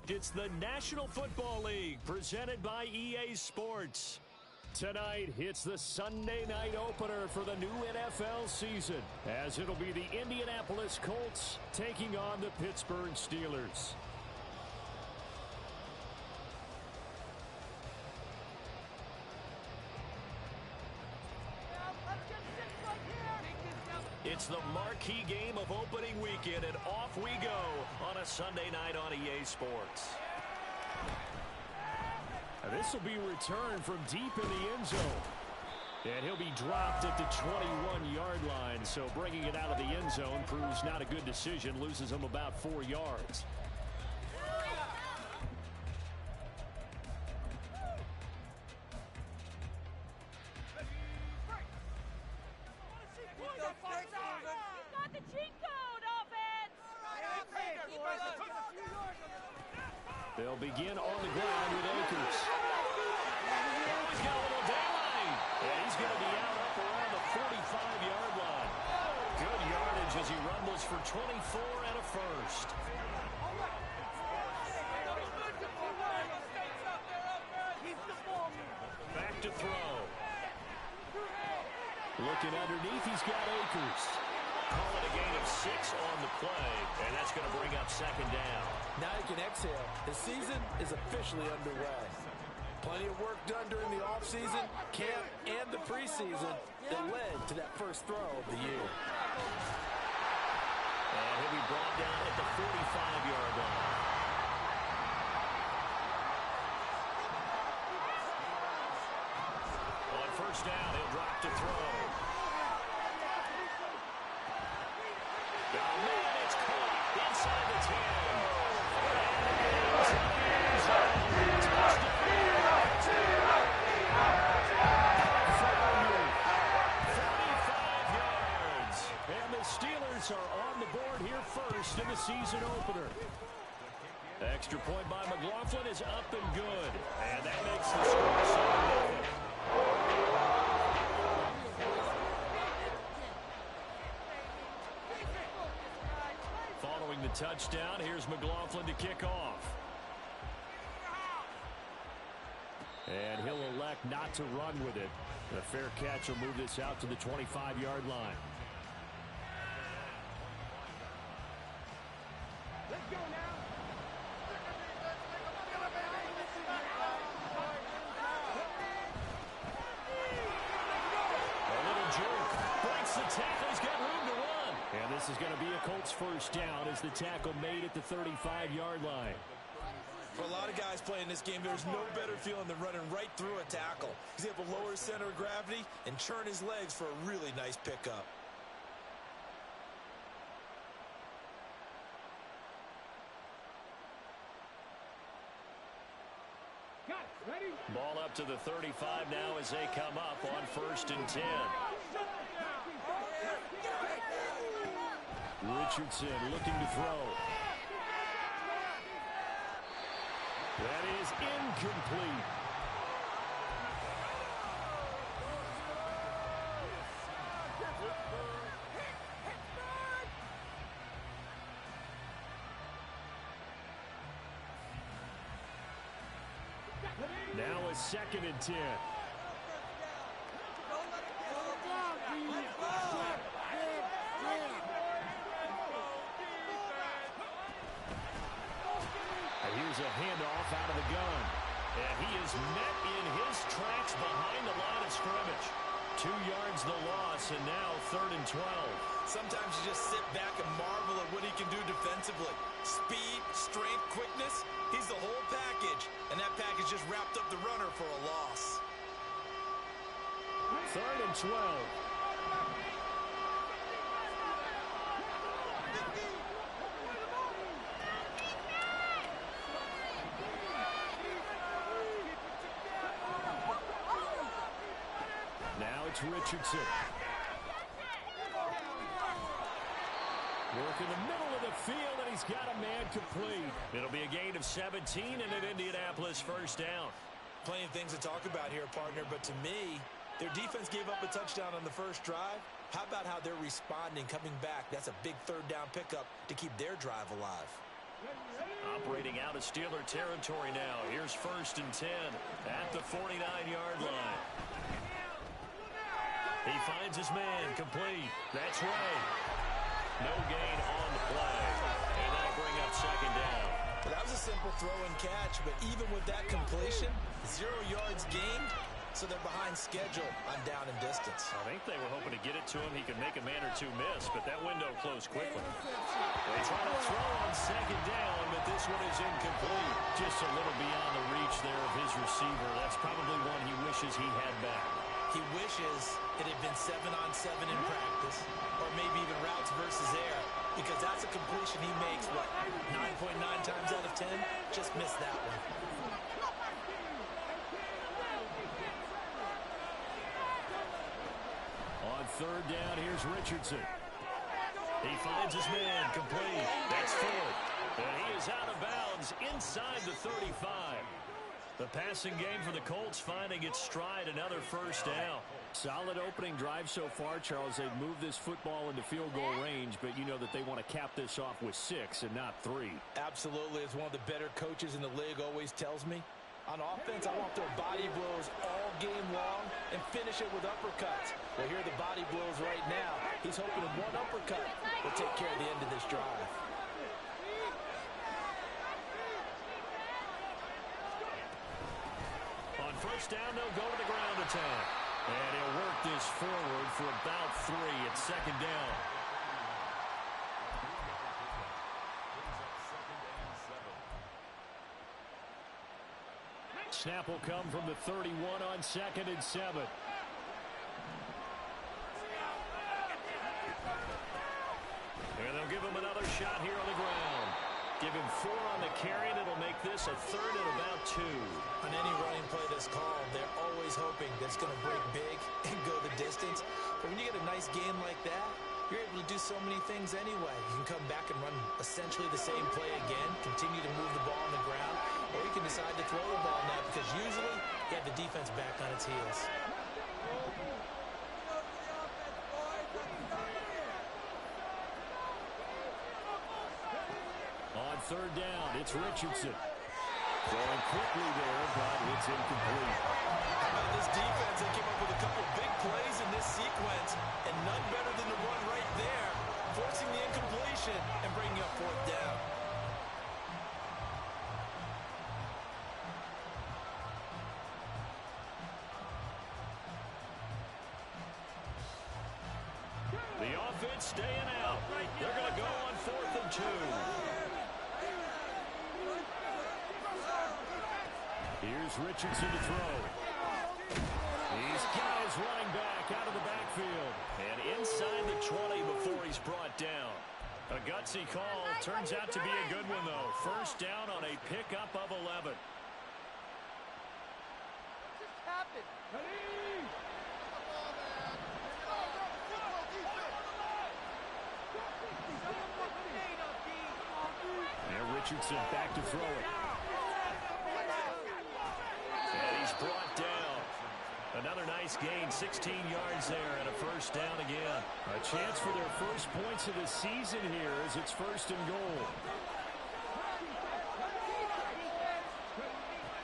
It's the National Football League presented by EA Sports. Tonight, it's the Sunday night opener for the new NFL season, as it'll be the Indianapolis Colts taking on the Pittsburgh Steelers. It's the marquee game of opening weekend, and off we go on a Sunday night on EA Sports. This will be returned from deep in the end zone. And he'll be dropped at the 21-yard line, so bringing it out of the end zone proves not a good decision, loses him about 4 yards. They'll begin on the ground with Akers. Oh, he's got a little daylight. And he's going to be out up around the 45-yard line. Good yardage as he rumbles for 24 and a first. Back to throw. Looking underneath, he's got Akers. Call it a gain of 6 on the play, and that's going to bring up second down. Now you can exhale. The season is officially underway. Plenty of work done during the offseason, camp, and the preseason that led to that first throw of the year. And he'll be brought down at the 45-yard line. On first down, he'll drop to throw. Oh, man, it's caught inside the 10. And the Steelers are on the board here first in the season opener. Extra point by McLaughlin is up and good. And that makes the score 7-0. Following the touchdown, here's McLaughlin to kick off. And he'll elect not to run with it. A fair catch will move this out to the 25-yard line. Let's go now. A little jerk. Breaks the tackle. He's got room to run. And this is going to be a Colts first down as the tackle made at the 35-yard line. For a lot of guys playing this game, there's no better feeling than running right through a tackle. He's able to lower his center of gravity and churn his legs for a really nice pickup. Ready? Ball up to the 35 now as they come up on 1st and 10. Richardson looking to throw. That is incomplete. Now a 2nd and 10. Here's a handoff out of the gun. And he is met in his tracks behind the line of scrimmage. 2 yards the loss, and now 3rd and 12. Sometimes you just sit back and marvel at what he can do defensively. Speed, strength, quickness, he's the whole package. And that package just wrapped up the runner for a loss. 3rd and 12. Now it's Richardson. Work in the middle of the field, and he's got a man complete. It'll be a gain of 17 and an Indianapolis first down. Plenty of things to talk about here, partner, but to me, their defense gave up a touchdown on the first drive. How about how they're responding, coming back? That's a big 3rd down pickup to keep their drive alive. Operating out of Steeler territory now. Here's 1st and 10 at the 49-yard line. He finds his man, complete. That's right. No gain on the play. And that'll bring up 2nd down. Well, that was a simple throw and catch, but even with that completion, 0 yards gained, so they're behind schedule on down and distance. I think they were hoping to get it to him. He could make a man or two miss, but that window closed quickly. They try to throw on 2nd down, but this one is incomplete. Just a little beyond the reach there of his receiver. That's probably one he wishes he had back. He wishes it had been 7-on-7 in practice, or maybe even routes versus air, because that's a completion he makes, what, 9.9 times out of 10? Just missed that one. On 3rd down, here's Richardson. He finds his man, complete. That's 4th. And he is out of bounds inside the 35. The passing game for the Colts finding its stride, another 1st down. Solid opening drive so far, Charles. They've moved this football into field goal range, but you know that they want to cap this off with 6 and not 3. Absolutely. As one of the better coaches in the league always tells me, on offense, I want to throw body blows all game long and finish it with uppercuts. Well, here are the body blows right now. He's hoping one uppercut will take care of the end of this drive. On 1st down, they'll go to the ground attack. And he'll work this forward for about 3 at 2nd down. Snap will come from the 31 on 2nd and 7. And they'll give him another shot here on the ground. Give him 4 on the carry, and it'll make this a 3rd and about 2. On any running play that's called, they're always hoping that it's going to break big and go the distance. But when you get a nice gain like that, you're able to do so many things anyway. You can come back and run essentially the same play again, continue to move the ball on the ground, or you can decide to throw the ball now because usually you have the defense back on its heels. On 3rd down, it's Richardson. Throwing quickly there, but it's incomplete. How about this defense? They came up with a couple big plays in this sequence, and none better than the one right there, forcing the incompletion and bringing up 4th down. The offense staying out. They're going to go on 4th and 2. Here's Richardson to throw. He's got his running back out of the backfield. And inside the 20 before he's brought down. A gutsy call. Turns out to be a good one, though. 1st down on a pickup of 11. And Richardson back to throw it. And he's brought down. Another nice gain, 16 yards there, and a 1st down again. A chance for their first points of the season here as it's 1st and goal.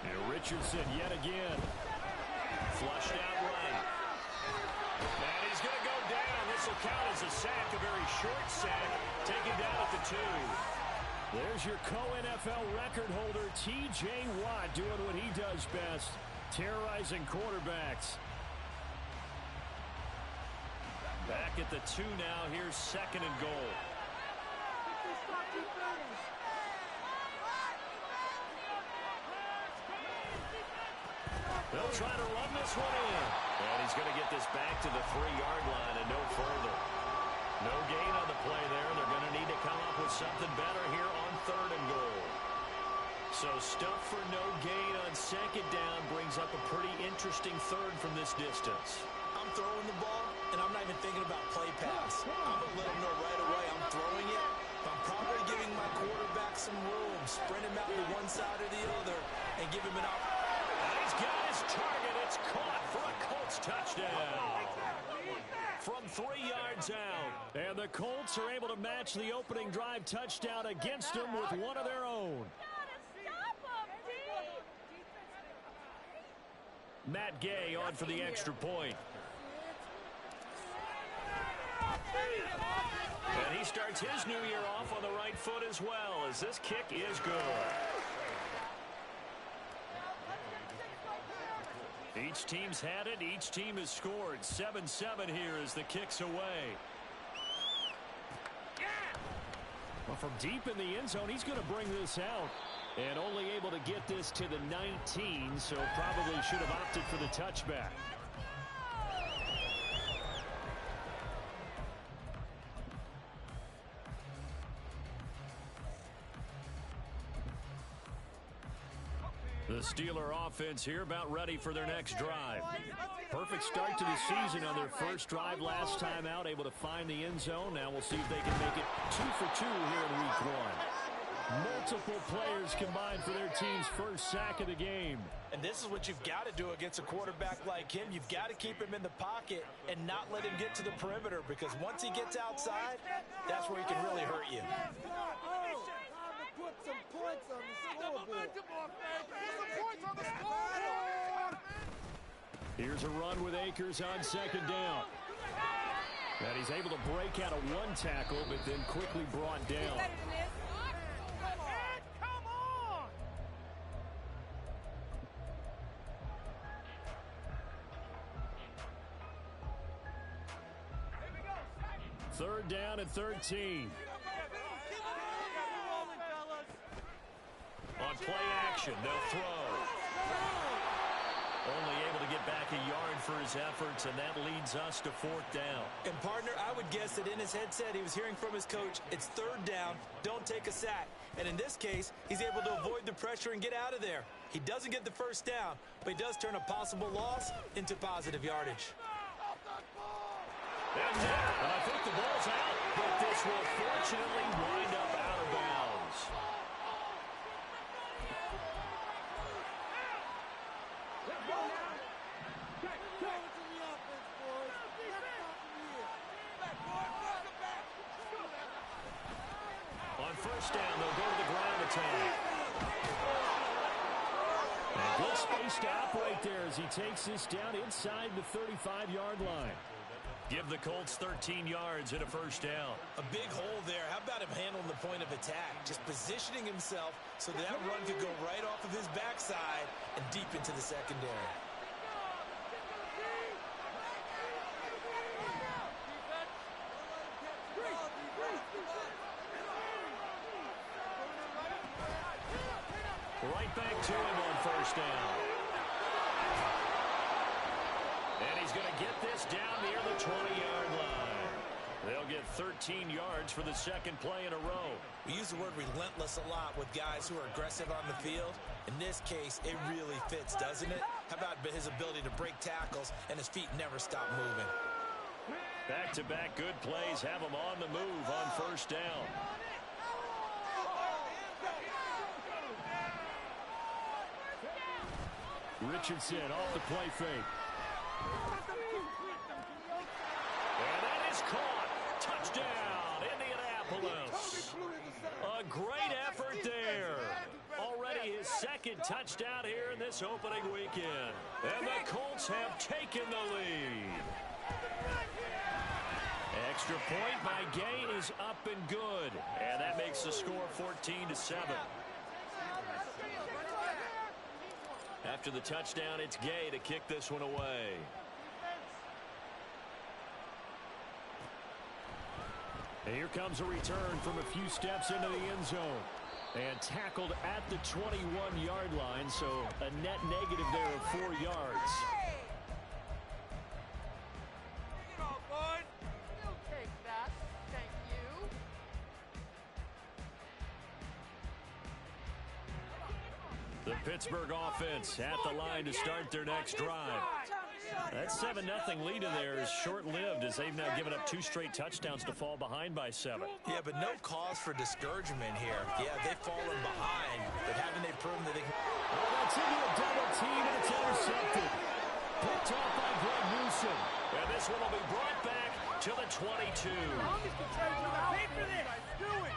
And Richardson yet again. Flushed out right. And he's going to go down. This will count as a sack, a very short sack, taken down at the 2. There's your co-NFL record holder, T.J. Watt, doing what he does best, terrorizing quarterbacks. Back at the 2 now. Here's 2nd and goal. They'll try to run this one in. And he's going to get this back to the 3-yard line and no further. No gain on the play there. They're going to need to come up with something better here on 3rd and goal. So stuff for no gain on 2nd down brings up a pretty interesting 3rd from this distance. I'm throwing the ball, and I'm not even thinking about play pass. I'm going to let him know right away I'm throwing it. But I'm probably giving my quarterback some room, spread him out to one side or the other, and give him an opportunity. He's got his target. It's caught for a Colts touchdown. from 3 yards out. And the Colts are able to match the opening drive touchdown against them with one of their own. Matt Gay on for the extra point. And he starts his new year off on the right foot as well, as this kick is good. Each team's had it. Each team has scored. 7-7 here as the kick's away. Well, from deep in the end zone, he's going to bring this out. And only able to get this to the 19, so probably should have opted for the touchback. The Steeler offense here about ready for their next drive. Perfect start to the season on their first drive last time out, able to find the end zone. Now we'll see if they can make it 2 for 2 here in week 1. Multiple players combined for their team's first sack of the game. And this is what you've got to do against a quarterback like him. You've got to keep him in the pocket and not let him get to the perimeter, because once he gets outside, that's where he can really hurt you. Put some points on the scoreboard. Here's a run with Akers on second down. And he's able to break out of one tackle, but then quickly brought down. Third down and 13. On play action, they'll throw. Only able to get back a yard for his efforts, and that leads us to 4th down. And, partner, I would guess that in his headset he was hearing from his coach, it's 3rd down, don't take a sack. And in this case, he's able to avoid the pressure and get out of there. He doesn't get the first down, but he does turn a possible loss into positive yardage. And I think the ball's out, but this will fortunately wind up out of bounds. On first down, they'll go to the ground attack. And good space to operate there as he takes this down inside the 35-yard line. Give the Colts 13 yards and a first down. A big hole there. How about him handling the point of attack? Just positioning himself so that run could go right off of his backside and deep into the secondary. Right back to him on first down. And he's going to get this down near the 20-yard line. They'll get 13 yards for the second play in a row. We use the word relentless a lot with guys who are aggressive on the field. In this case, it really fits, doesn't it? How about his ability to break tackles and his feet never stop moving? Back-to-back good plays have him on the move on first down. Richardson off the play fake. And that is caught. Touchdown, Indianapolis. A great effort there. Already his second touchdown here in this opening weekend. And the Colts have taken the lead. Extra point by Gay is up and good. And that makes the score 14-7. After the touchdown, it's Gay to kick this one away. And here comes a return from a few steps into the end zone. And tackled at the 21-yard line, so a net negative there of 4 yards. The Pittsburgh offense at the line to start their next drive. That 7-0 lead in there is short-lived as they've now given up 2 straight touchdowns to fall behind by 7. Yeah, but no cause for discouragement here. Yeah, they've fallen behind, but haven't they proven that they can... Oh, that's into a double team, and it's intercepted. Picked off by Greg Newsom. And this one will be brought back to the 22. Pay for this. Do it.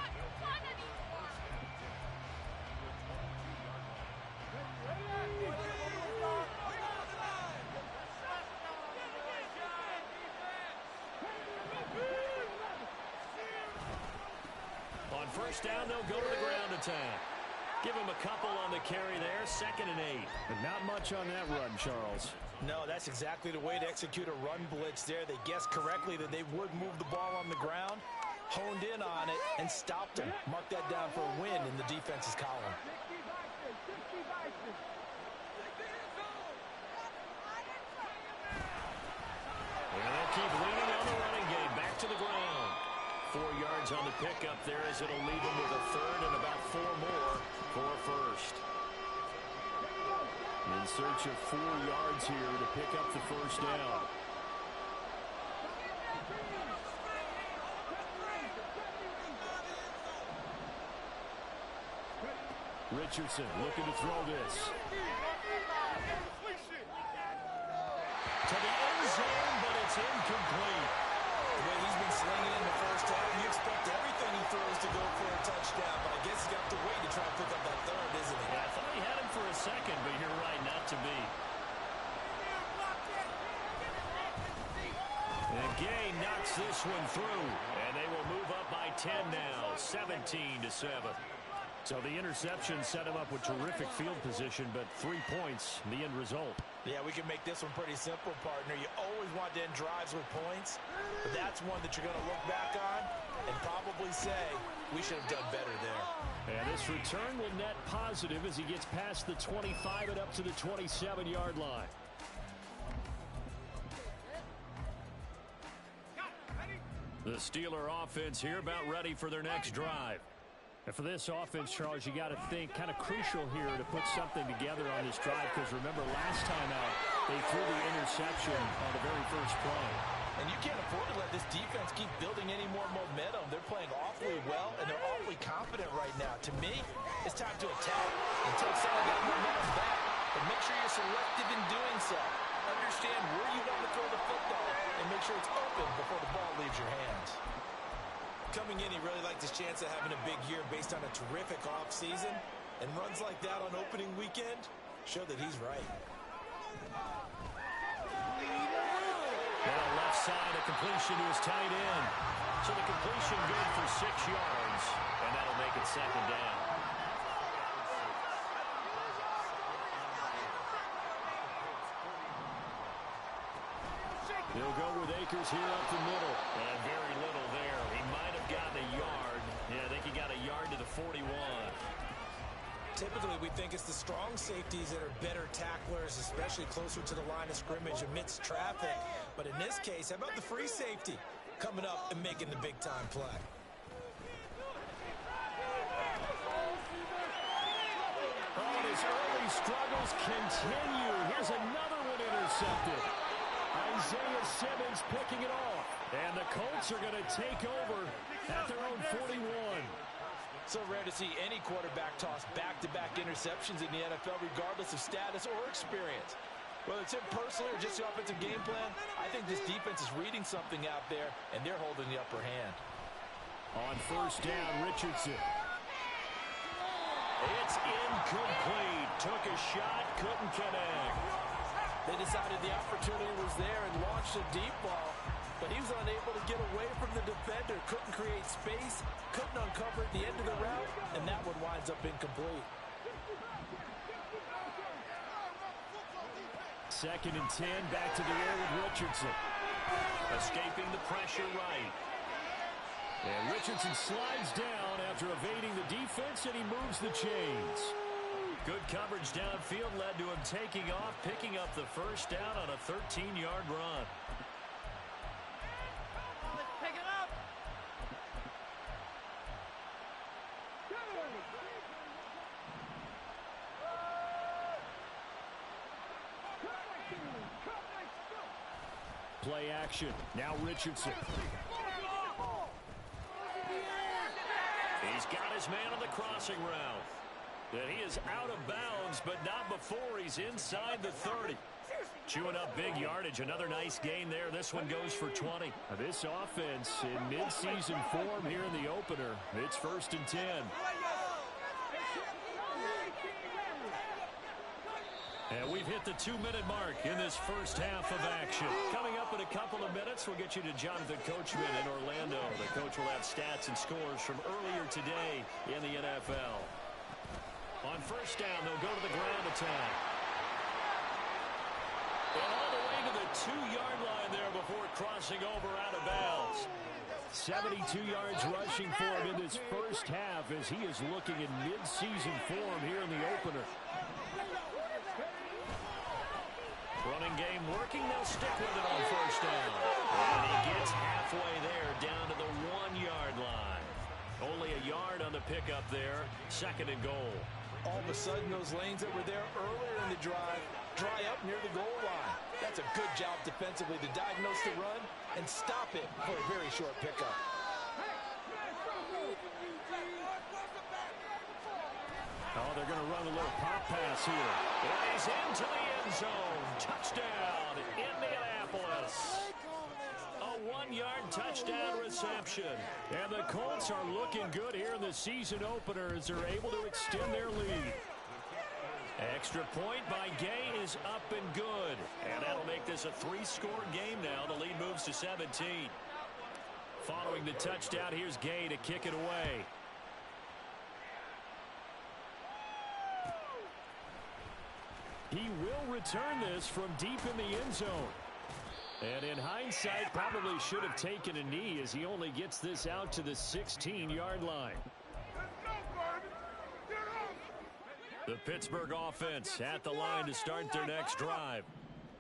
On first down, they'll go to the ground attack. Give him a couple on the carry there, 2nd and 8. But not much on that run, Charles. No, that's exactly the way to execute a run blitz there. They guessed correctly that they would move the ball on the ground, honed in on it, and stopped him. Mark that down for a win in the defense's column. And they'll keep leaning on the running game. Back to the ground. 4 yards on the pickup there as it'll leave them with a 3rd and about 4 more for a first. In search of 4 yards here to pick up the first down. Richardson looking to throw this. To the end zone, but it's incomplete. The way he's been slinging in the first half, you expect everything he throws to go for a touchdown, but I guess he's got to wait to try and pick up that 3rd, isn't he? Yeah, I thought he had him for a second, but you're right, not to be. And Gay knocks this one through, and they will move up by 10 now, 17-7. So the interception set him up with terrific field position, but 3 points, the end result. Yeah, we can make this one pretty simple, partner. You always want to end drives with points, but that's one that you're going to look back on and probably say, we should have done better there. And this return will net positive as he gets past the 25 and up to the 27-yard line. The Steeler offense here about ready for their next drive. And for this offense, Charles, you got to think kind of crucial here to put something together on this drive, because remember last time out they threw the interception on the very first play. And you can't afford to let this defense keep building any more momentum. They're playing awfully well, and they're awfully confident right now. To me, it's time to attack and take some of that momentum back. But make sure you're selective in doing so. Understand where you want to throw the football and make sure it's open before the ball leaves your hands. Coming in, he really liked his chance of having a big year based on a terrific offseason. And runs like that on opening weekend show that he's right. Well, left side, a completion to his tight end. So the completion good for 6 yards, and that'll make it 2nd down. He'll go with Akers here up the middle. And very little there. He might have gotten a yard. Yeah, I think he got a yard to the 41. Typically, we think it's the strong safeties that are better tacklers, especially closer to the line of scrimmage amidst traffic. But in this case, how about the free safety coming up and making the big-time play? Oh, and his early struggles continue. Here's another one intercepted. Isaiah Simmons picking it off. And the Colts are going to take over at their own 41. So rare to see any quarterback toss back-to-back interceptions in the NFL, regardless of status or experience. Whether it's him personally or just the offensive game plan, I think this defense is reading something out there, and they're holding the upper hand. On first down, Richardson. It's incomplete. Took a shot, couldn't connect. They decided the opportunity was there and launched a deep ball, but he was unable to get away from the defender, couldn't create space, couldn't uncover at the end of the route, and that one winds up incomplete. 2nd and 10, back to the air with Richardson. Escaping the pressure right. And Richardson slides down after evading the defense, and he moves the chains. Good coverage downfield led to him taking off, picking up the first down on a 13-yard run. Let's pick it up. Play action. Now Richardson. He's got his man on the crossing route. And he is out of bounds, but not before he's inside the 30. Chewing up big yardage. Another nice gain there. This one goes for 20. This offense in midseason form here in the opener. It's 1st and 10. And we've hit the 2-minute mark in this first half of action. Coming up in a couple of minutes, we'll get you to Jonathan Coachman in Orlando. The coach will have stats and scores from earlier today in the NFL. On first down, they'll go to the ground attack. And all the way to the 2-yard line there before crossing over out of bounds. 72 yards rushing for him in this first half as he is looking in mid-season form here in the opener. Running game working. They'll stick with it on first down. And he gets halfway there down to the 1-yard line. Only a yard on the pickup there. 2nd and goal. All of a sudden, those lanes that were there earlier in the drive dry up near the goal line. That's a good job defensively to diagnose the run and stop it for a very short pickup. Oh, they're going to run a little pop pass here. And he's into the end zone. Touchdown, Indianapolis. A 1-yard touchdown reception. And the Colts are looking good here in the season opener as they're able to extend their lead. Extra point by Gay is up and good. And that'll make this a 3-score game now. The lead moves to 17. Following the touchdown, here's Gay to kick it away. He will return this from deep in the end zone. And in hindsight, probably should have taken a knee as he only gets this out to the 16-yard line. The Pittsburgh offense at the line to start their next drive.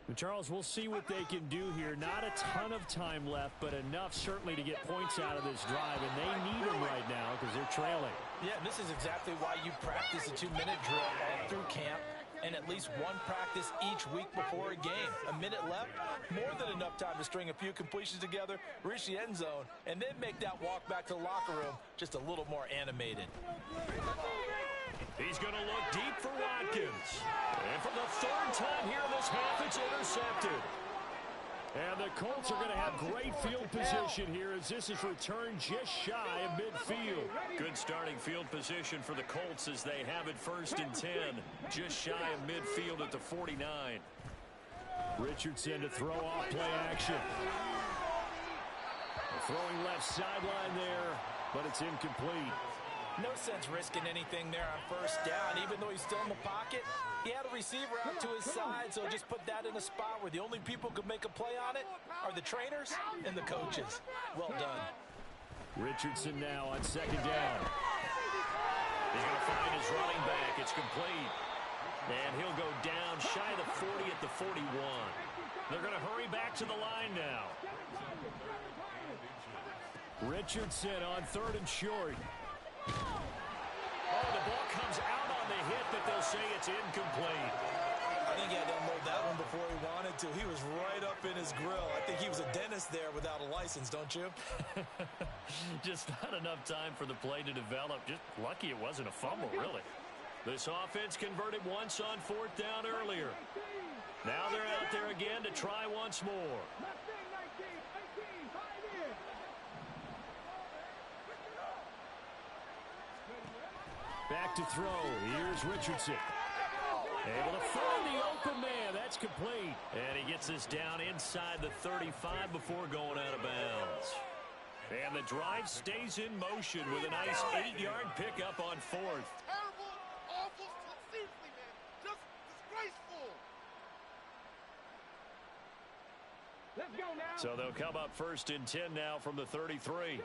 And Charles, we'll see what they can do here. Not a ton of time left, but enough certainly to get points out of this drive. And they need them right now because they're trailing. Yeah, and this is exactly why you practice a 2-minute drill all through camp. And at least one practice each week before a game. A minute left, more than enough time to string a few completions together, reach the end zone, and then make that walk back to the locker room just a little more animated. He's going to look deep for Watkins. And for the 3rd time here in this half, it's intercepted. And the Colts are going to have great field position here as this is returned just shy of midfield. Good starting field position for the Colts as they have it 1st and 10. Just shy of midfield at the 49. Richardson to throw off play action. Throwing left sideline there, but it's incomplete. No sense risking anything there on first down. Even though he's still in the pocket, he had a receiver out to his side, so just put that in a spot where the only people who could make a play on it are the trainers and the coaches. Well done. Richardson now on 2nd down. He's going to find his running back. It's complete. And he'll go down shy of the 40 at the 41. They're going to hurry back to the line now. Richardson on 3rd and short. Oh, the ball comes out on the hit, but they'll say it's incomplete. I think he had to unload that one before he wanted to. He was right up in his grill. I think he was a dentist there without a license, don't you? Just not enough time for the play to develop. Just lucky it wasn't a fumble, really. This offense converted once on 4th down earlier. Now they're out there again to try once more. Back to throw. Here's Richardson. Able to find the open man. That's complete. And he gets this down inside the 35 before going out of bounds. And the drive stays in motion with a nice 8-yard pickup on 4th. Terrible, awful, seriously, man. Just disgraceful. Let's go now. So they'll come up 1st and 10 now from the 33.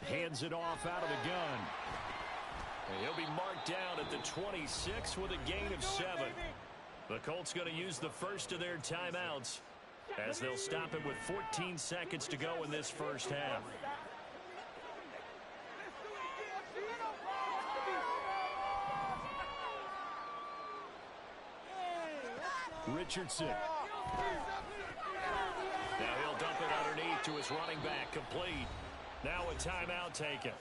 Hands it off out of the gun. And he'll be marked down at the 26 with a gain of 7. The Colts going to use the first of their timeouts as they'll stop it with 14 seconds to go in this first half. Richardson. Now he'll dump it underneath to his running back, complete. Now a timeout taken.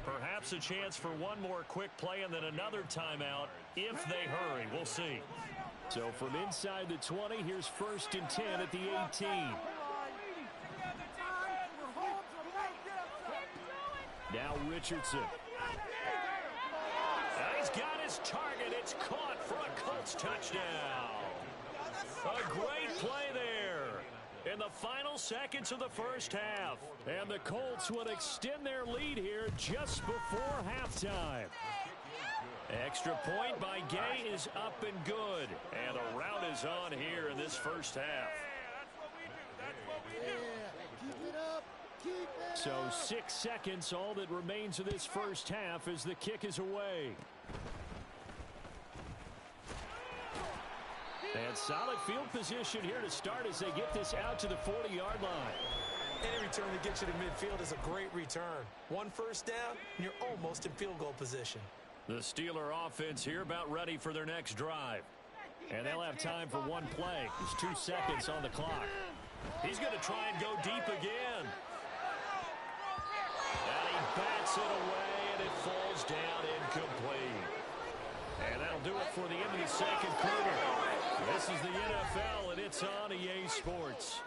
Perhaps a chance for one more quick play and then another timeout if they hurry. We'll see. So from inside the 20, here's 1st and 10 at the 18. Now Richardson. He's got his target. It's caught for a Colts touchdown. A great play there in the final seconds of the first half. And the Colts would extend their lead here just before halftime. Extra point by Gay is up and good. And a rout is on here in this first half. So 6 seconds, all that remains of this first half as the kick is away. And solid field position here to start as they get this out to the 40-yard line. Any return that gets you to midfield is a great return. 1 first down, and you're almost in field goal position. The Steeler offense here about ready for their next drive. And they'll have time for one play. There's 2 seconds on the clock. He's going to try and go deep again. And he bats it away, and it falls down incomplete. And that'll do it for the end of the second quarter. This is the NFL, and it's on EA Sports.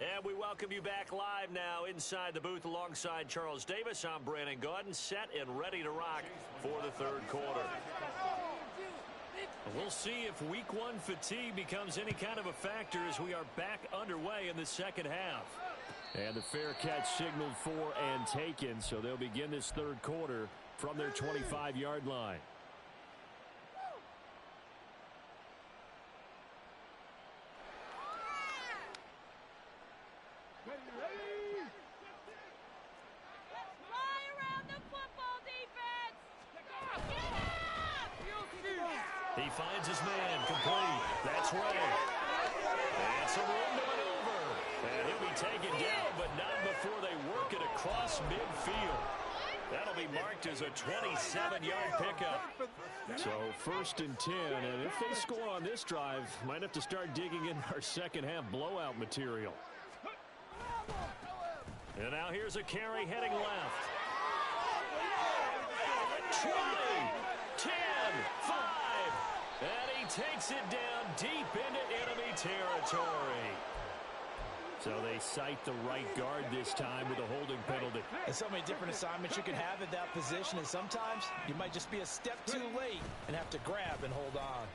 And we welcome you back live now inside the booth alongside Charles Davis. I'm Brandon Gaudin, set and ready to rock for the third quarter. We'll see if week 1 fatigue becomes any kind of a factor as we are back underway in the second half. And the fair catch signaled for and taken, so they'll begin this third quarter from their 25-yard line. He finds his man complete. That's right. And some room to maneuver. And he'll be taken down, but not before they work it across midfield. That'll be marked as a 27-yard pickup. So 1st and 10, and if they score on this drive, might have to start digging in our second half blowout material. And now here's a carry heading left. 20, 10, 5. And he takes it down deep into enemy territory. So they cite the right guard this time with a holding penalty. There's so many different assignments you can have at that position, and sometimes you might just be a step too late and have to grab and hold on.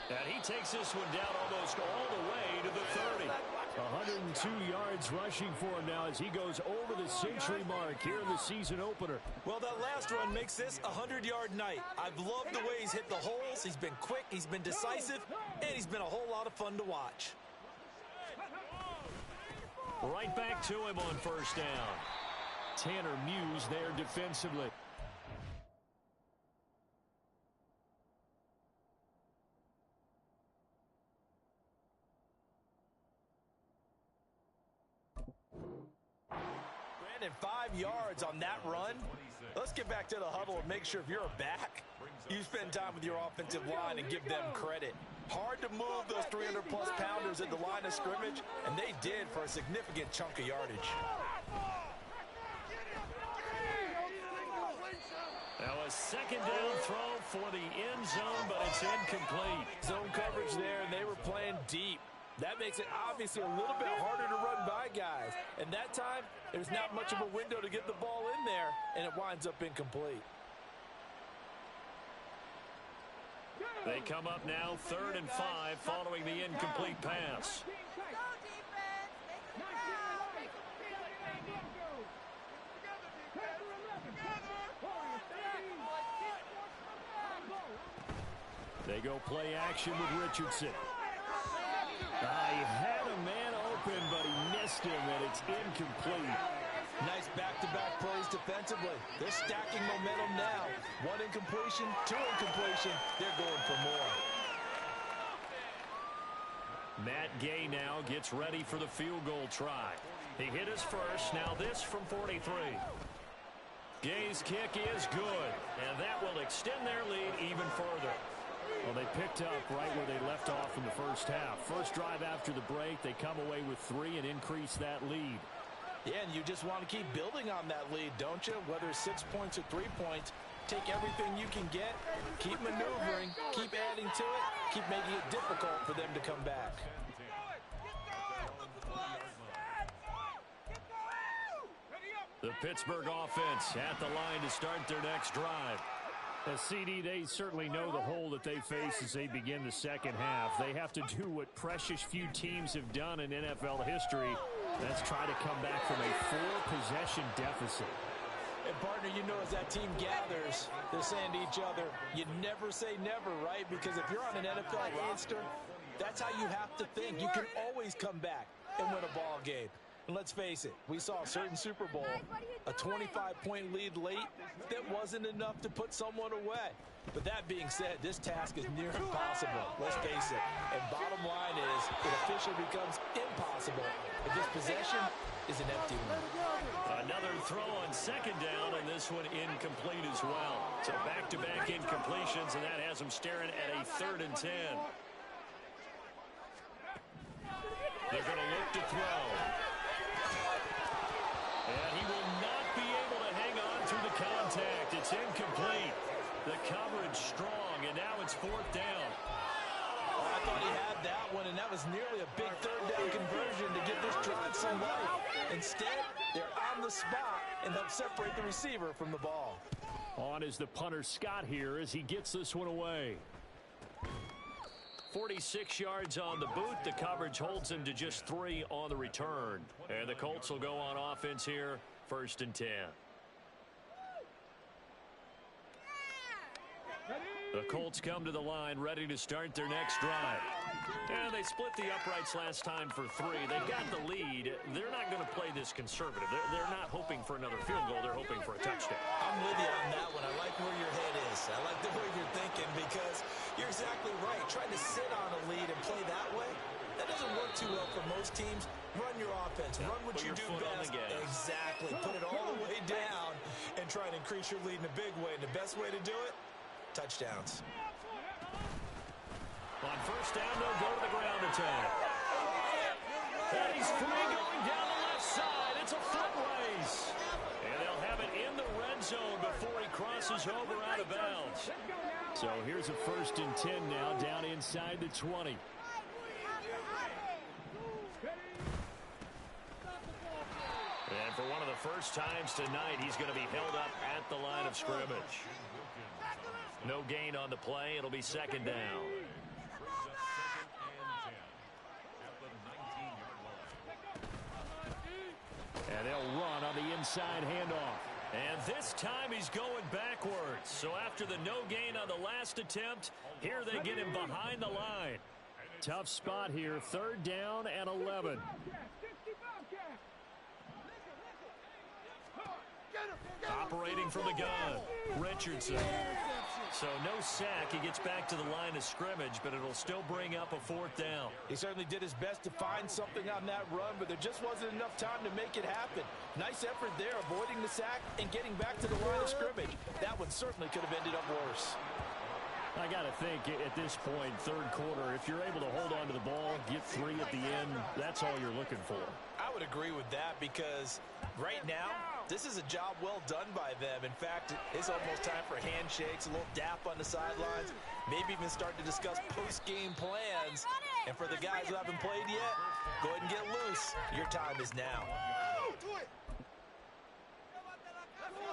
And he takes this one down almost all the way to the 30. 102 yards rushing for him now as he goes over the century mark here in the season opener. Well, that last run makes this a 100-yard night. I've loved the way he's hit the holes. He's been quick, he's been decisive, and he's been a whole lot of fun to watch. Right back to him on first down. Tanner Muse there defensively. And 5 yards on that run. Let's get back to the huddle and make sure if you're a back, you spend time with your offensive line and give them credit. Hard to move those 300-plus pounders at the line of scrimmage, and they did for a significant chunk of yardage. Now a second down throw for the end zone, but it's incomplete. Zone coverage there, and they were playing deep. That makes it obviously a little bit harder to run by guys. And that time, there's not much of a window to get the ball in there, and it winds up incomplete. They come up now 3rd and 5 following the incomplete pass. They go play action with Richardson. He had a man open, but he missed him, and it's incomplete. Nice back-to-back plays defensively. They're stacking momentum now. 1 incompletion, 2 incompletion. They're going for more. Matt Gay now gets ready for the field goal try. He hit his first. Now this from 43. Gay's kick is good, and that will extend their lead even further. Well, they picked up right where they left off in the first half. First drive after the break, they come away with 3 and increase that lead. Yeah, and you just want to keep building on that lead, don't you? Whether it's 6 points or 3 points, take everything you can get, keep maneuvering, keep adding to it, keep making it difficult for them to come back. The Pittsburgh offense at the line to start their next drive. As CD, they certainly know the hole that they face as they begin the second half. They have to do what precious few teams have done in NFL history. That's try to come back from a 4-possession deficit. And, partner, you know as that team gathers, they're saying to each other, you never say never, right? Because if you're on an NFL roster, that's how you have to think. You can always come back and win a ball game. And let's face it, we saw a certain Super Bowl, a 25-point lead late that wasn't enough to put someone away. But that being said, this task is near impossible. Let's face it. And bottom line is, it officially becomes impossible if this possession is an empty one. Another throw on second down, and this one incomplete as well. So back-to-back incompletions, and that has them staring at a 3rd and 10. They're going to look to throw. And he will not be able to hang on through the contact. It's incomplete. The coverage strong, and now it's 4th down. Oh, I thought he had that one, and that was nearly a big 3rd down conversion to give this drive some life. Instead, they're on the spot and help separate the receiver from the ball. On is the punter Scott here as he gets this one away. 46 yards on the boot. The coverage holds him to just 3 on the return. And the Colts will go on offense here, 1st and 10. The Colts come to the line ready to start their next drive. And they split the uprights last time for 3. They've got the lead. They're not going to play this conservative. They're not hoping for another field goal. They're hoping for a touchdown. I'm with you on that one. I like where your head is. I like the way you're thinking because you're exactly right. Trying to sit on a lead and play that way, that doesn't work too well for most teams. Run your offense. Run what you do best. Exactly. Put it all the way down and try and increase your lead in a big way. And the best way to do it, touchdowns. On 1st down, they'll go to the ground attack. And he's free going down the left side. It's a foot race. And they'll have it in the red zone before he crosses over out of bounds. So here's a 1st and 10 now down inside the 20. And for one of the first times tonight, he's going to be held up at the line of scrimmage. No gain on the play. It'll be 2nd down. And they'll run on the inside handoff. And this time he's going backwards. So after the no gain on the last attempt, here they get him behind the line. Tough spot here. 3rd down and 11. Operating from the gun, Richardson. So no sack. He gets back to the line of scrimmage, but it'll still bring up a 4th down. He certainly did his best to find something on that run, but there just wasn't enough time to make it happen. Nice effort there, avoiding the sack and getting back to the line of scrimmage. That one certainly could have ended up worse. I got to think at this point, 3rd quarter, if you're able to hold on to the ball, get 3 at the end, that's all you're looking for. I would agree with that because right now, this is a job well done by them. In fact, it's almost time for handshakes, a little dap on the sidelines, maybe even start to discuss post-game plans. And for the guys who haven't played yet, go ahead and get loose. Your time is now.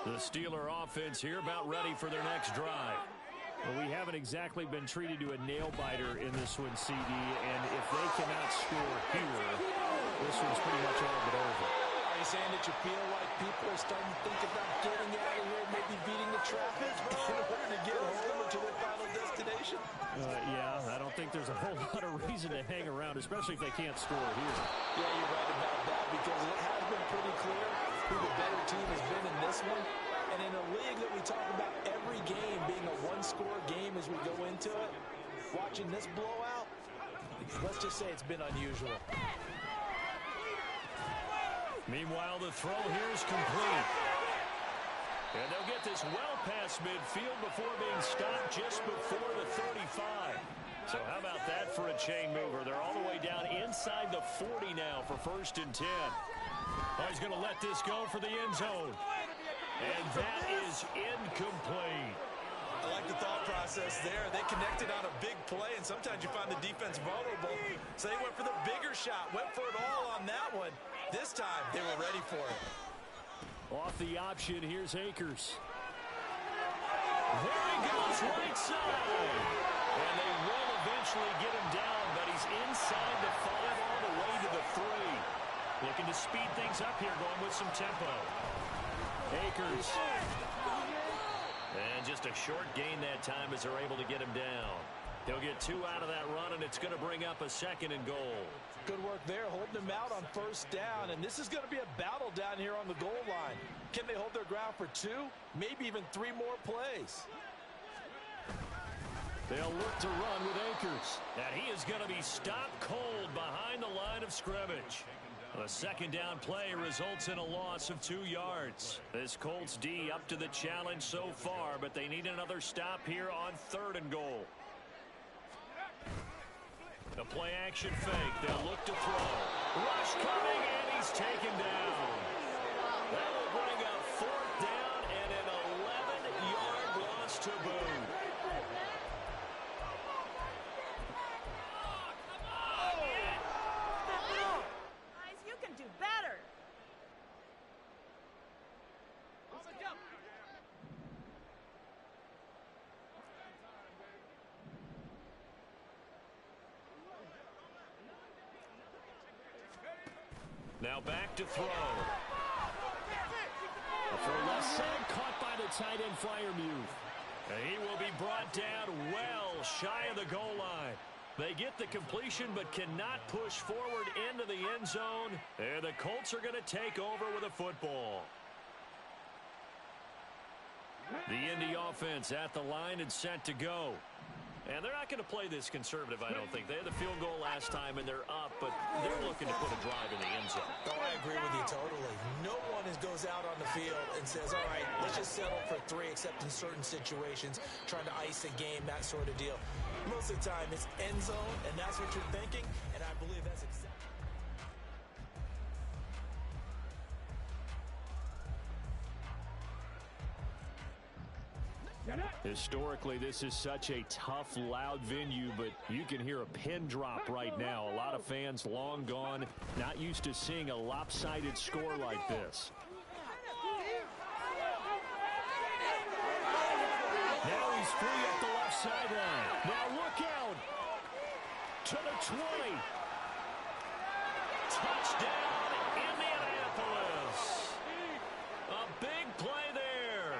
The Steeler offense here about ready for their next drive. Well, we haven't exactly been treated to a nail-biter in this one, CD, and if they cannot score here, this one's pretty much all but over. Are you saying that you feel like people are starting to think about getting out of here, maybe beating the traffic in order to get home or to their final destination? Yeah, I don't think there's a whole lot of reason to hang around, especially if they can't score here. Yeah, you're right about that because it has been pretty clear who the better team has been in this one. And in a league that we talk about every game being a one-score game as we go into it, watching this blowout, let's just say it's been unusual. Meanwhile, the throw here is complete. And they'll get this well past midfield before being stopped just before the 35. So how about that for a chain mover? They're all the way down inside the 40 now for 1st and 10. Oh, he's going to let this go for the end zone. And that is incomplete. I like the thought process there. They connected on a big play, and sometimes you find the defense vulnerable. So they went for the bigger shot, went for it all on that one. This time, they were ready for it. Off the option, here's Akers. There he goes, right side. And they will eventually get him down, but he's inside the 5 all the way to the 3. Looking to speed things up here, going with some tempo. Akers. And just a short gain that time as they're able to get him down. They'll get 2 out of that run, and it's going to bring up a 2nd and goal. Good work there, holding them out on 1st down, and this is going to be a battle down here on the goal line. Can they hold their ground for 2, maybe even 3 more plays? They'll look to run with Akers, and he is going to be stopped cold behind the line of scrimmage. The 2nd down play results in a loss of 2 yards. This Colts D up to the challenge so far, but they need another stop here on 3rd and goal. The play action fake. They'll look to throw. Rush coming, and he's taken down. That will bring up 4th down and an 11-yard loss to boot. Guys, you can do better. Now back to throw. For left side, caught by the tight end Freiermuth. And he will be brought down well shy of the goal line. They get the completion but cannot push forward into the end zone. And the Colts are going to take over with a football. The Indy offense at the line and set to go. And they're not going to play this conservative, I don't think. They had the field goal last time, and they're up, but they're looking to put a drive in the end zone. Oh, I agree with you totally. No one goes out on the field and says, all right, let's just settle for 3, except in certain situations, trying to ice a game, that sort of deal. Most of the time, it's end zone, and that's what you're thinking, and I believe that's exactly. Historically, this is such a tough, loud venue, but you can hear a pin drop right now. A lot of fans long gone, not used to seeing a lopsided score like this. Now he's free up the left sideline. Now look out to the 20. Touchdown, Indianapolis. A big play there.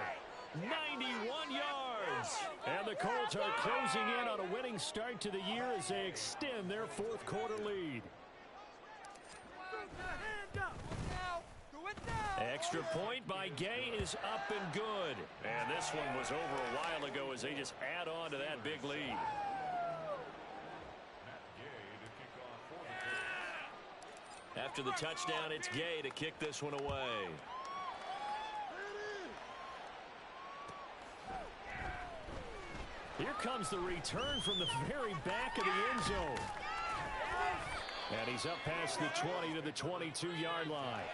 91 yards. And the Colts are closing in on a winning start to the year as they extend their 4th quarter lead. Extra point by Gay is up and good. And this one was over a while ago as they just add on to that big lead. After the touchdown, it's Gay to kick this one away. Here comes the return from the very back of the end zone. And he's up past the 20 to the 22-yard line.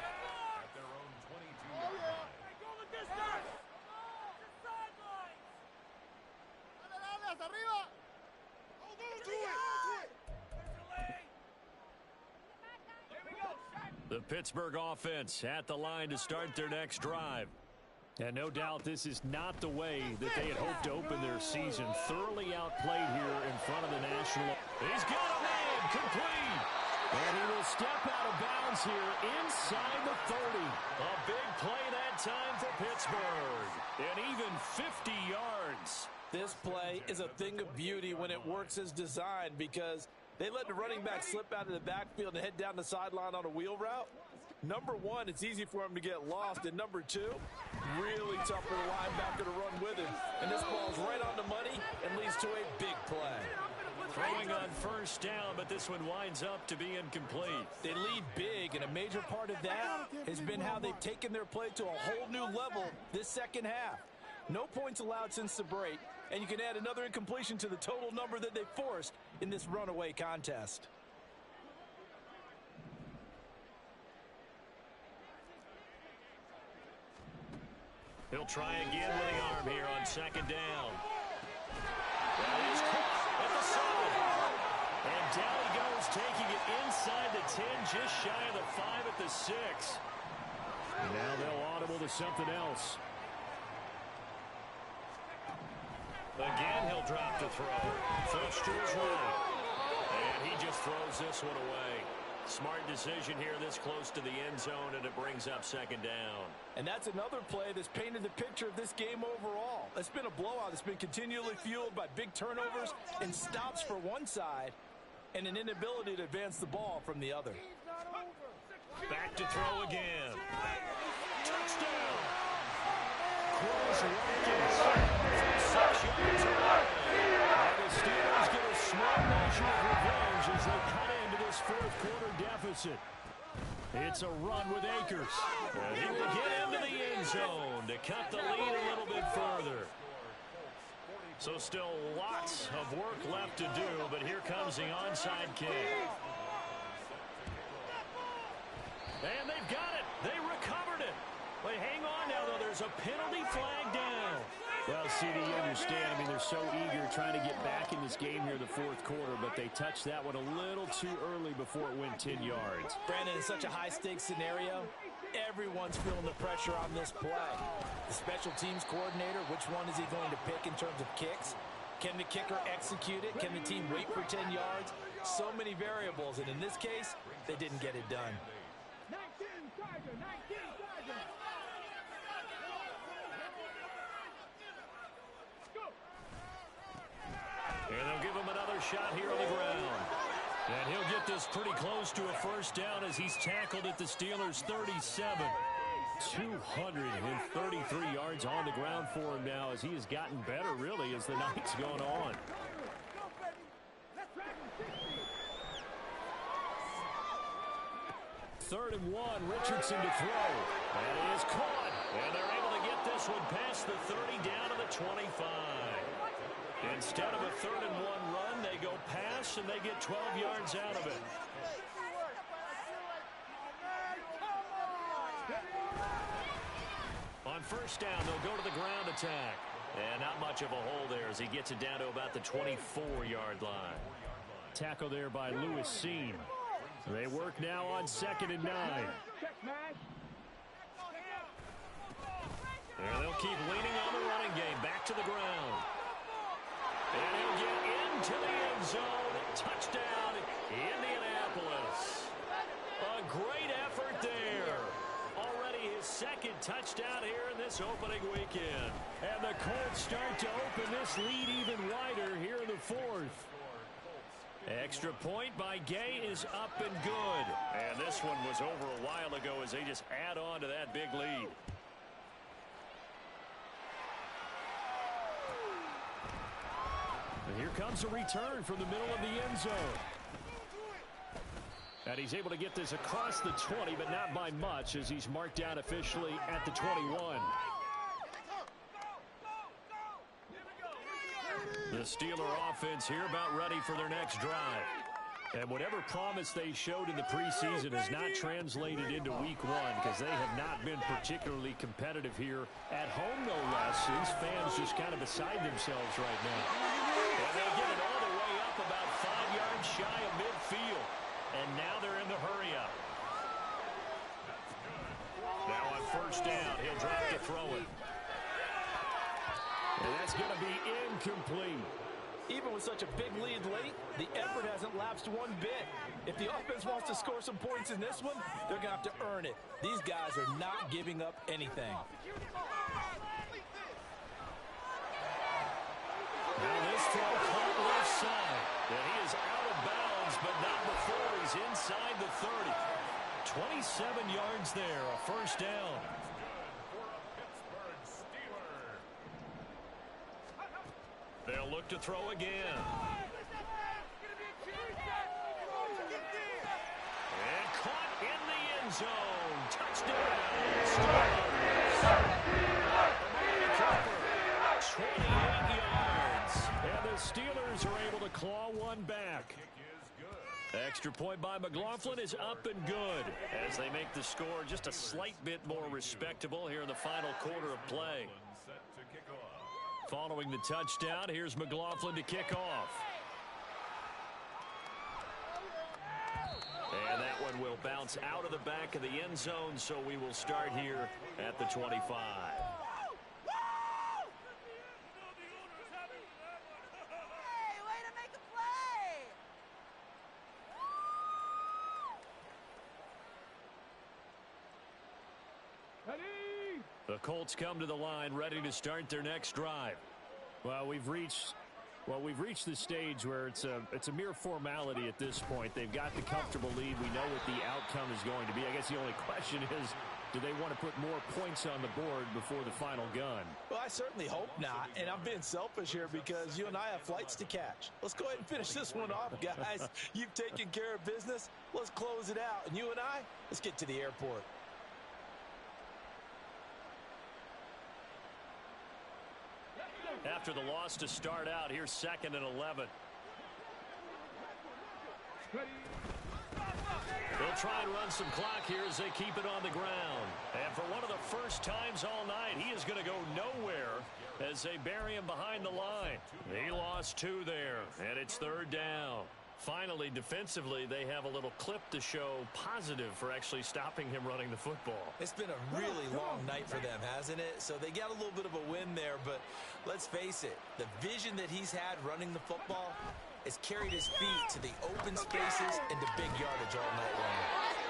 The Pittsburgh offense at the line to start their next drive. And no doubt this is not the way that they had hoped to open their season. Thoroughly outplayed here in front of the National. He's got a man complete. And he will step out of bounds here inside the 30. A big play that time for Pittsburgh. And even 50 yards. This play is a thing of beauty when it works as designed because they let the running back slip out of the backfield and head down the sideline on a wheel route. Number one, it's easy for him to get lost. And number two, really tough for the linebacker to run with him. And this ball's right on the money and leads to a big play. Throwing on first down, but this one winds up to be incomplete. They lead big, and a major part of that has been how they've taken their play to a whole new level this second half. No points allowed since the break, and you can add another incompletion to the total number that they forced in this runaway contest. He'll try again with the arm here on second down. That is caught at the 7. And down he goes, taking it inside the 10, just shy of the 5 at the 6. And now they'll audible to something else. Again, he'll drop to throw. Flips to his right. And he just throws this one away. Smart decision here this close to the end zone, and it brings up second down. And that's another play that's painted the picture of this game overall. It's been a blowout. It's been continually fueled by big turnovers and stops for one side and an inability to advance the ball from the other. Back to throw again. Touchdown! Close Watkins from 6 yards away. And the Steelers get a small measure of revenge as they cut into this fourth quarter deficit. It's a run with Akers. And he will get into the end zone to cut the lead a little bit further. So still lots of work left to do, but here comes the onside kick. And they've got it. They recovered it. They hang on now, though. There's a penalty flag down. Well, CD, you understand. I mean, they're so eager trying to get back in this game here in the fourth quarter, but they touched that one a little too early before it went 10 yards. Brandon, in such a high-stakes scenario, everyone's feeling the pressure on this play. The special teams coordinator, which one is he going to pick in terms of kicks? Can the kicker execute it? Can the team wait for 10 yards? So many variables, and in this case, they didn't get it done. 19 Tiger, 19 Tiger. And they'll give him another shot here on the ground. And he'll get this pretty close to a first down as he's tackled at the Steelers' 37. 233 yards on the ground for him now as he has gotten better, really, as the night's gone on. Third and 1, Richardson to throw. That is caught. And they're able to get this one past the 30 down to the 25. Instead of a 3rd and 1 run, they go pass, and they get 12 yards out of it. On first down, they'll go to the ground attack. And not much of a hole there as he gets it down to about the 24-yard line. Tackle there by Lewis Seam. They work now on 2nd and 9. And they'll keep leaning on the running game. Back to the ground. And he'll get into the end zone. Touchdown, Indianapolis. A great effort there. Already his 2nd touchdown here in this opening weekend. And the Colts start to open this lead even wider here in the 4th. Extra point by Gay is up and good. And this one was over a while ago as they just add on to that big lead. And here comes a return from the middle of the end zone. And he's able to get this across the 20, but not by much as he's marked down officially at the 21. The Steeler offense here about ready for their next drive. And whatever promise they showed in the preseason has not translated into week 1 because they have not been particularly competitive here at home, no less. These fans just kind of beside themselves right now. And they get it all the way up about 5 yards shy of midfield. And now they're in the hurry up. Now on first down, he'll drop to throw it. And that's going to be incomplete. Even with such a big lead late, the effort hasn't lapsed one bit. If the offense wants to score some points in this one, they're going to have to earn it. These guys are not giving up anything. Now this throw caught left side. And he is out of bounds, but not before he's inside the 30. 27 yards there, a first down. They'll look to throw again. And caught in the end zone. Touchdown. Steelers. 28 yards. And the Steelers are able to claw one back. Extra point by McLaughlin is up and good as they make the score just a slight bit more respectable here in the final quarter of play. Following the touchdown, here's McLaughlin to kick off. And that one will bounce out of the back of the end zone, so we will start here at the 25. The Colts come to the line ready to start their next drive. Well, we've reached the stage where it's a mere formality at this point. They've got the comfortable lead. We know what the outcome is going to be. I guess the only question is, do they want to put more points on the board before the final gun? Well, I certainly hope not, and I'm being selfish here because you and I have flights to catch. Let's go ahead and finish this one off, guys. You've taken care of business. Let's close it out. And you and I, let's get to the airport. After the loss to start out, here's 2nd and 11. They'll try and run some clock here as they keep it on the ground. And for one of the first times all night, he is going to go nowhere as they bury him behind the line. He lost 2 there, and it's 3rd down. Finally, defensively, they have a little clip to show positive for actually stopping him running the football. It's been a really long night for them, hasn't it? So they got a little bit of a win there, but let's face it, the vision that he's had running the football has carried his feet to the open spaces and to big yardage all night long.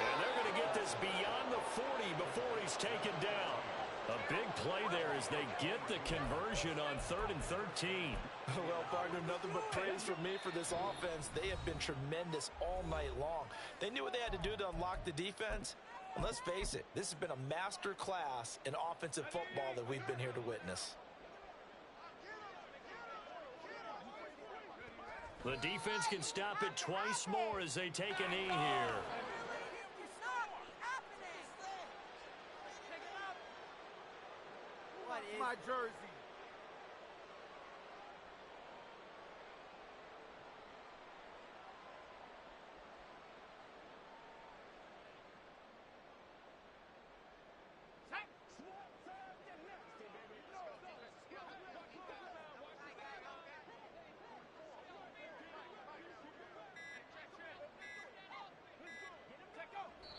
And they're going to get this beyond the 40 before he's taken down. A big play there as they get the conversion on 3rd and 13. Well, partner, nothing but praise from me for this offense. They have been tremendous all night long. They knew what they had to do to unlock the defense. And let's face it, this has been a master class in offensive football that we've been here to witness. The defense can stop it twice more as they take a knee here. My jersey.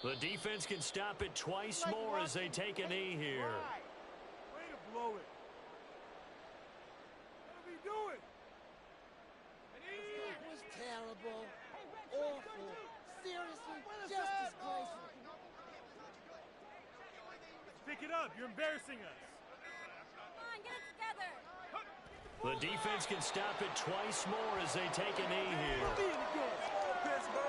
The defense can stop it twice more as they take a knee here. Way to blow it. What are we doing? That was terrible. Awful. Seriously, just disgraceful. Pick it up. You're embarrassing us. Come on, get it together. The defense can stop it twice more as they take a knee here. Pittsburgh.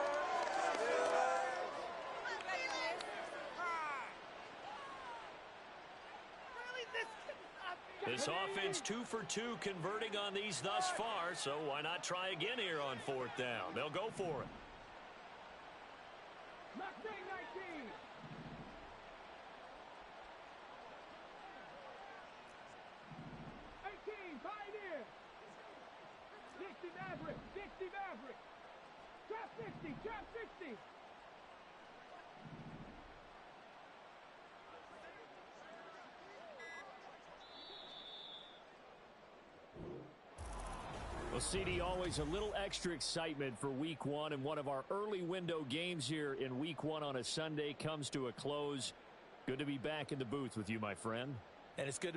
This offense 2 for 2 converting on these thus far, so why not try again here on 4th down? They'll go for it. Mustang 19. 18, Pioneer. 60 Maverick, 60 Maverick. Trap 60, trap 60. Well, CD, always a little extra excitement for Week 1, and one of our early window games here in Week 1 on a Sunday comes to a close. Good to be back in the booth with you, my friend. And it's good to be